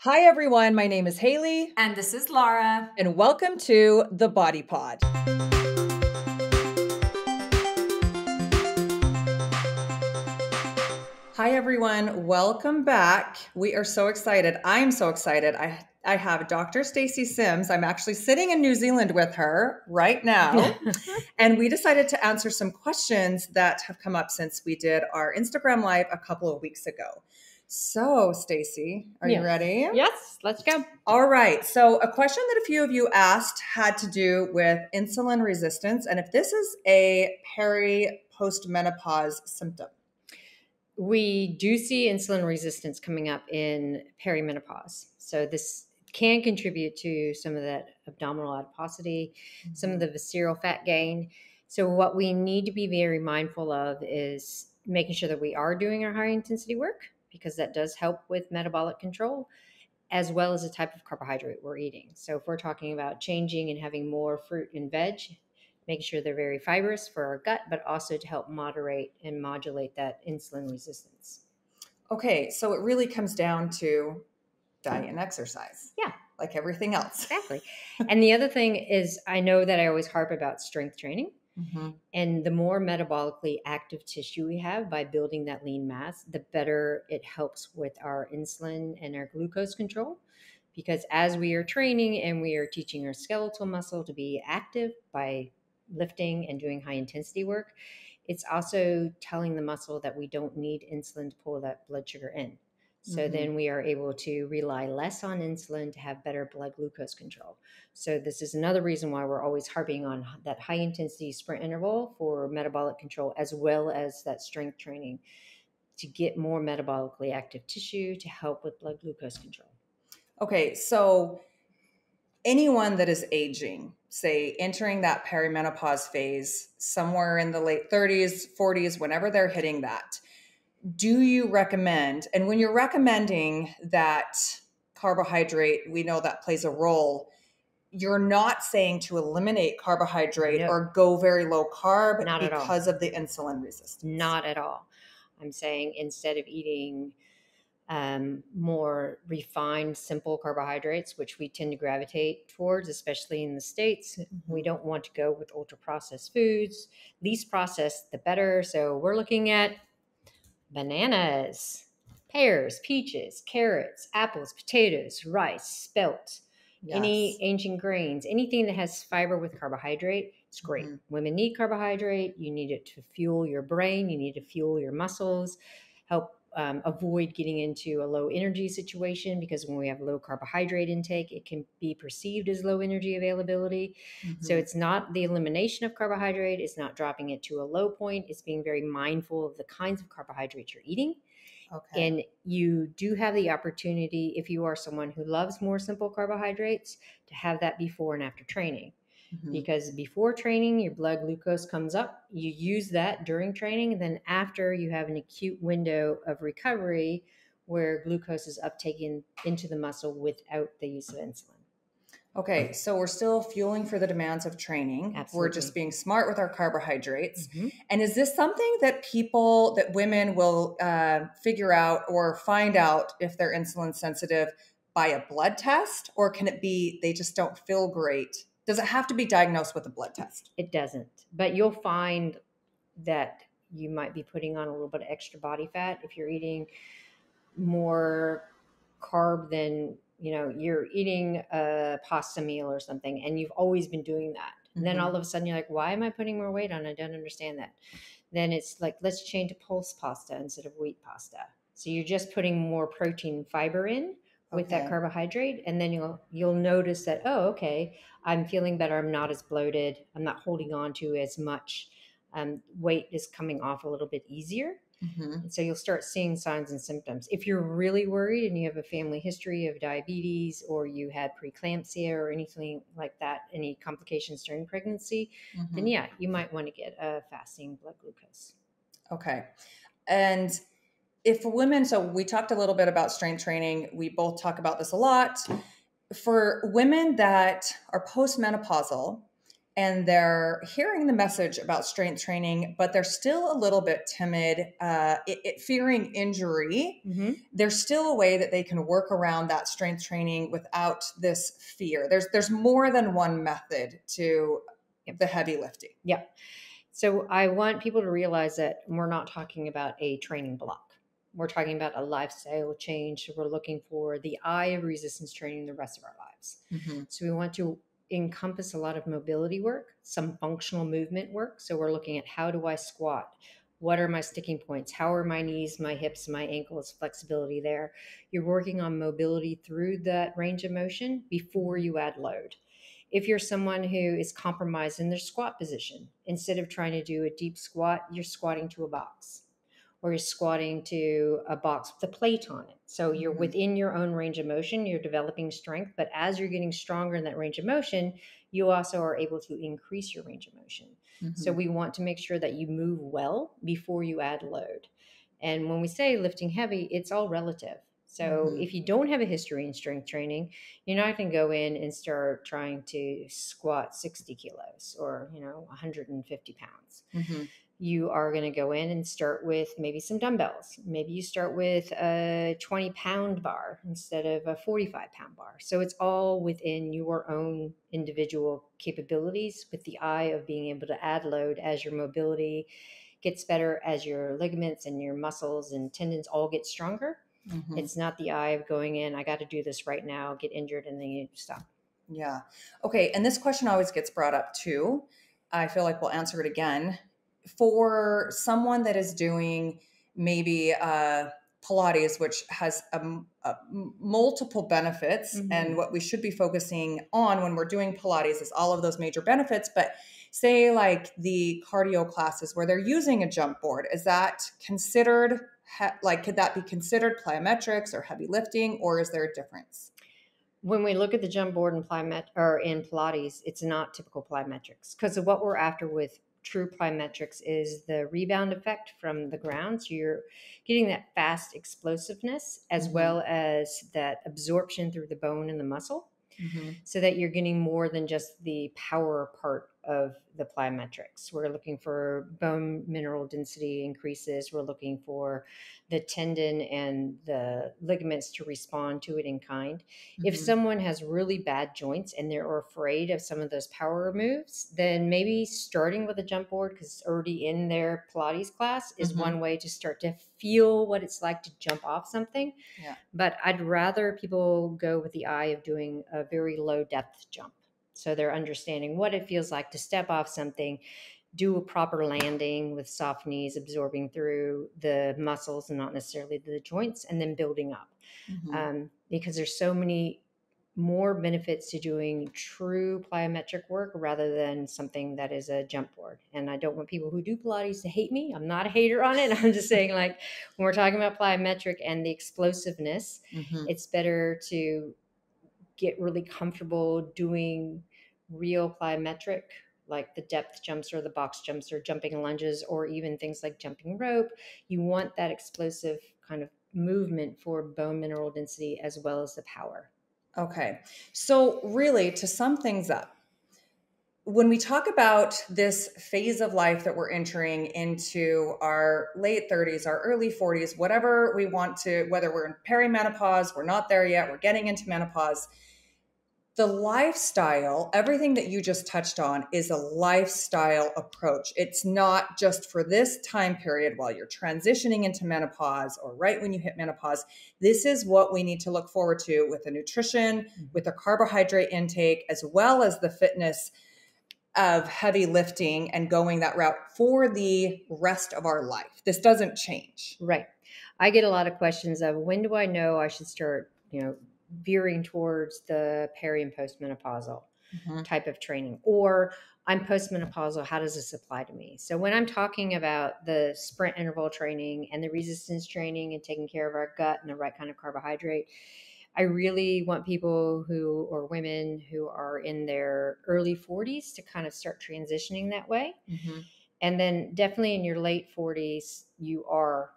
Hi, everyone. My name is Haley. And this is Laura. And welcome to The Body Pod. Hi, everyone. Welcome back. We are so excited. I'm so excited. I have Dr. Stacy Sims. I'm actually sitting in New Zealand with her right now. And we decided to answer some questions that have come up since we did our Instagram Live a couple of weeks ago. So, Stacy, are you ready? Yes, let's go. All right. So a question that a few of you asked had to do with insulin resistance and if this is a post-menopause symptom. We do see insulin resistance coming up in perimenopause. So this can contribute to some of that abdominal adiposity, some of the visceral fat gain. So what we need to be very mindful of is making sure that we are doing our high intensity work, because that does help with metabolic control, as well as the type of carbohydrate we're eating. So if we're talking about changing and having more fruit and veg, making sure they're very fibrous for our gut, but also to help moderate and modulate that insulin resistance. Okay, so it really comes down to diet and exercise. Yeah. Like everything else. Exactly. And the other thing is, I know that I always harp about strength training. Mm-hmm. And the more metabolically active tissue we have by building that lean mass, the better it helps with our insulin and our glucose control. Because as we are training and we are teaching our skeletal muscle to be active by lifting and doing high intensity work, it's also telling the muscle that we don't need insulin to pull that blood sugar in. So then we are able to rely less on insulin to have better blood glucose control. So this is another reason why we're always harping on that high intensity sprint interval for metabolic control, as well as that strength training to get more metabolically active tissue to help with blood glucose control. Okay, so anyone that is aging, say entering that perimenopause phase somewhere in the late 30s, 40s, whenever they're hitting that, do you recommend, and when you're recommending that carbohydrate, we know that plays a role, you're not saying to eliminate carbohydrate or go very low carb because of the insulin resistance? Not at all. I'm saying instead of eating more refined, simple carbohydrates, which we tend to gravitate towards, especially in the States. We don't want to go with ultra processed foods. Least processed, the better. So we're looking at bananas, pears, peaches, carrots, apples, potatoes, rice, spelt, any ancient grains, anything that has fiber with carbohydrate. It's great. Women need carbohydrate. You need it to fuel your brain. You need to fuel your muscles, help avoid getting into a low energy situation, because when we have low carbohydrate intake, it can be perceived as low energy availability. So it's not the elimination of carbohydrate. It's not dropping it to a low point. It's being very mindful of the kinds of carbohydrates you're eating. Okay. And you do have the opportunity, if you are someone who loves more simple carbohydrates, to have that before and after training. Because before training, your blood glucose comes up. You use that during training. And then after, you have an acute window of recovery where glucose is uptaken into the muscle without the use of insulin. Okay, so we're still fueling for the demands of training. Absolutely. We're just being smart with our carbohydrates. And is this something that women will figure out or find out if they're insulin sensitive by a blood test? Or can it be they just don't feel great? Does it have to be diagnosed with a blood test? It doesn't. But you'll find that you might be putting on a little bit of extra body fat if you're eating more carb than, you're eating a pasta meal or something, and you've always been doing that. And then all of a sudden you're like, why am I putting more weight on? I don't understand that. Then it's like, let's change to pulse pasta instead of wheat pasta. So you're just putting more protein and fiber in with that carbohydrate. And then you'll notice that, oh, okay, I'm feeling better. I'm not as bloated. I'm not holding on to as much. Weight is coming off a little bit easier. And so you'll start seeing signs and symptoms. If you're really worried and you have a family history of diabetes, or you had preeclampsia or anything like that, any complications during pregnancy, then yeah, you might want to get a fasting blood glucose. Okay. And if women, so we talked a little bit about strength training. We both talk about this a lot. For women that are postmenopausal and they're hearing the message about strength training, but they're still a little bit timid, fearing injury. Mm-hmm. There's still a way that they can work around that strength training without this fear. There's more than one method to the heavy lifting. Yeah. So I want people to realize that we're not talking about a training block. We're talking about a lifestyle change. We're looking for the eye of resistance training the rest of our lives. Mm-hmm. So we want to encompass a lot of mobility work, some functional movement work. So we're looking at, how do I squat? What are my sticking points? How are my knees, my hips, my ankles, flexibility there? You're working on mobility through that range of motion before you add load. If you're someone who is compromised in their squat position, instead of trying to do a deep squat, you're squatting to a box, or you're squatting to a box with a plate on it. So you're within your own range of motion, you're developing strength, but as you're getting stronger in that range of motion, you also are able to increase your range of motion. Mm-hmm. So we want to make sure that you move well before you add load. And when we say lifting heavy, it's all relative. So if you don't have a history in strength training, you're not going to go in and start trying to squat 60 kilos or, 150 pounds. Mm-hmm. You are going to go in and start with maybe some dumbbells. Maybe you start with a 20-pound bar instead of a 45-pound bar. So it's all within your own individual capabilities, with the eye of being able to add load as your mobility gets better, as your ligaments and your muscles and tendons all get stronger. Mm-hmm. It's not the eye of going in, I got to do this right now, get injured, and then you stop. Yeah. Okay. And this question always gets brought up too. I feel like we'll answer it again. For someone that is doing maybe Pilates, which has multiple benefits, and what we should be focusing on when we're doing Pilates is all of those major benefits. But say like the cardio classes where they're using a jump board, is that considered, could that be considered plyometrics or heavy lifting, or is there a difference? When we look at the jump board in Pilates, it's not typical plyometrics, because of what we're after with true plyometrics is the rebound effect from the ground. So you're getting that fast explosiveness as well as that absorption through the bone and the muscle, so that you're getting more than just the power part of the plyometrics. We're looking for bone mineral density increases. We're looking for the tendon and the ligaments to respond to it in kind. If someone has really bad joints and they're afraid of some of those power moves, then maybe starting with a jump board, because it's already in their Pilates class, is one way to start to feel what it's like to jump off something. Yeah. But I'd rather people go with the eye of doing a very low depth jump. So they're understanding what it feels like to step off something, do a proper landing with soft knees, absorbing through the muscles and not necessarily the joints, and then building up. Because there's so many more benefits to doing true plyometric work rather than something that is a jump board. And I don't want people who do Pilates to hate me. I'm not a hater on it. I'm just saying, like, when we're talking about plyometric and the explosiveness, it's better to get really comfortable doing real plyometric, like the depth jumps or the box jumps or jumping lunges, or even things like jumping rope. You want that explosive kind of movement for bone mineral density as well as the power. Okay. So really, to sum things up, when we talk about this phase of life that we're entering into our late 30s, our early 40s, whatever we want to, whether we're in perimenopause, we're not there yet, we're getting into menopause, the lifestyle, everything that you just touched on, is a lifestyle approach. It's not just for this time period while you're transitioning into menopause or right when you hit menopause. This is what we need to look forward to with the nutrition, with the carbohydrate intake, as well as the fitness of heavy lifting and going that route for the rest of our life. This doesn't change. Right. I get a lot of questions of, when do I know I should start, veering towards the peri and postmenopausal type of training, or I'm postmenopausal, how does this apply to me? So when I'm talking about the sprint interval training and the resistance training and taking care of our gut and the right kind of carbohydrate, I really want people or women who are in their early 40s to kind of start transitioning that way. And then definitely in your late 40s, you are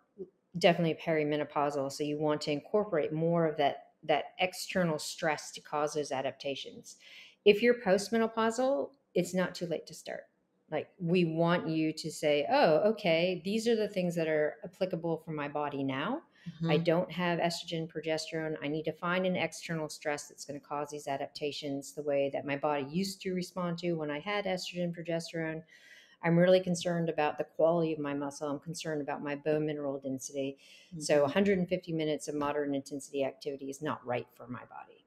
definitely perimenopausal. So you want to incorporate more of that external stress to cause those adaptations. If you're postmenopausal, it's not too late to start. Like, we want you to say, oh, okay, these are the things that are applicable for my body now. I don't have estrogen, progesterone. I need to find an external stress that's going to cause these adaptations the way that my body used to respond to when I had estrogen, progesterone. I'm really concerned about the quality of my muscle. I'm concerned about my bone mineral density. So 150 minutes of moderate intensity activity is not right for my body.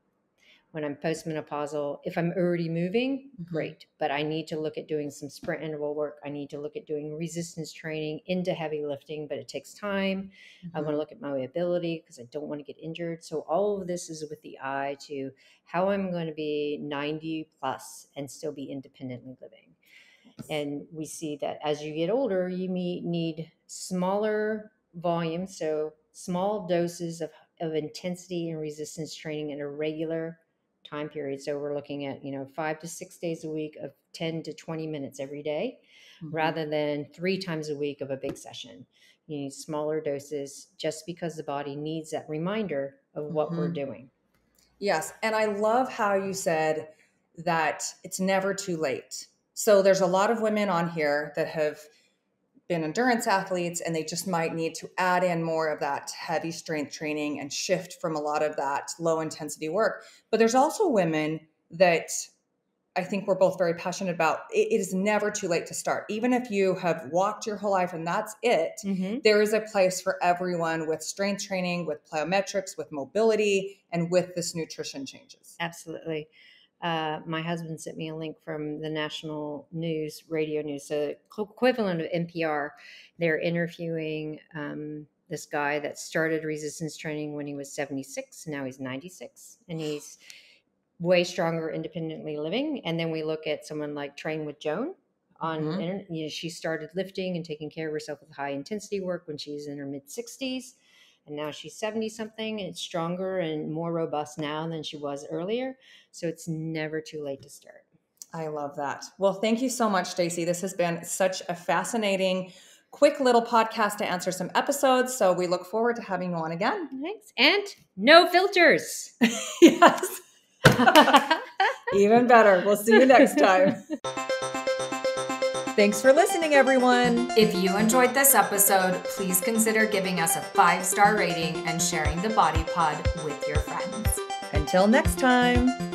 When I'm postmenopausal, if I'm already moving, great. But I need to look at doing some sprint interval work. I need to look at doing resistance training into heavy lifting, but it takes time. I want to look at my ability because I don't want to get injured. So all of this is with the eye to how I'm going to be 90 plus and still be independently living. And we see that as you get older, you need smaller volumes, so small doses of intensity and resistance training in a regular time period. So we're looking at 5 to 6 days a week of 10 to 20 minutes every day, rather than 3 times a week of a big session. You need smaller doses just because the body needs that reminder of what we're doing. Yes. And I love how you said that it's never too late. So there's a lot of women on here that have been endurance athletes, and they just might need to add in more of that heavy strength training and shift from a lot of that low intensity work. But there's also women that I think we're both very passionate about. It is never too late to start. Even if you have walked your whole life and that's it, there is a place for everyone with strength training, with plyometrics, with mobility, and with this nutrition changes. Absolutely. My husband sent me a link from the national news, radio news, so equivalent of NPR. They're interviewing this guy that started resistance training when he was 76. Now he's 96, and he's way stronger independently living. And then we look at someone like Train with Joan on, she started lifting and taking care of herself with high intensity work when she was in her mid 60s. And now she's 70 something, and it's stronger and more robust now than she was earlier. So it's never too late to start. I love that. Well, thank you so much, Stacy. This has been such a fascinating, quick little podcast to answer some episodes. So we look forward to having you on again. Thanks. And no filters. Yes. Even better. We'll see you next time. Thanks for listening, everyone. If you enjoyed this episode, please consider giving us a 5-star rating and sharing the Body Pod with your friends. Until next time.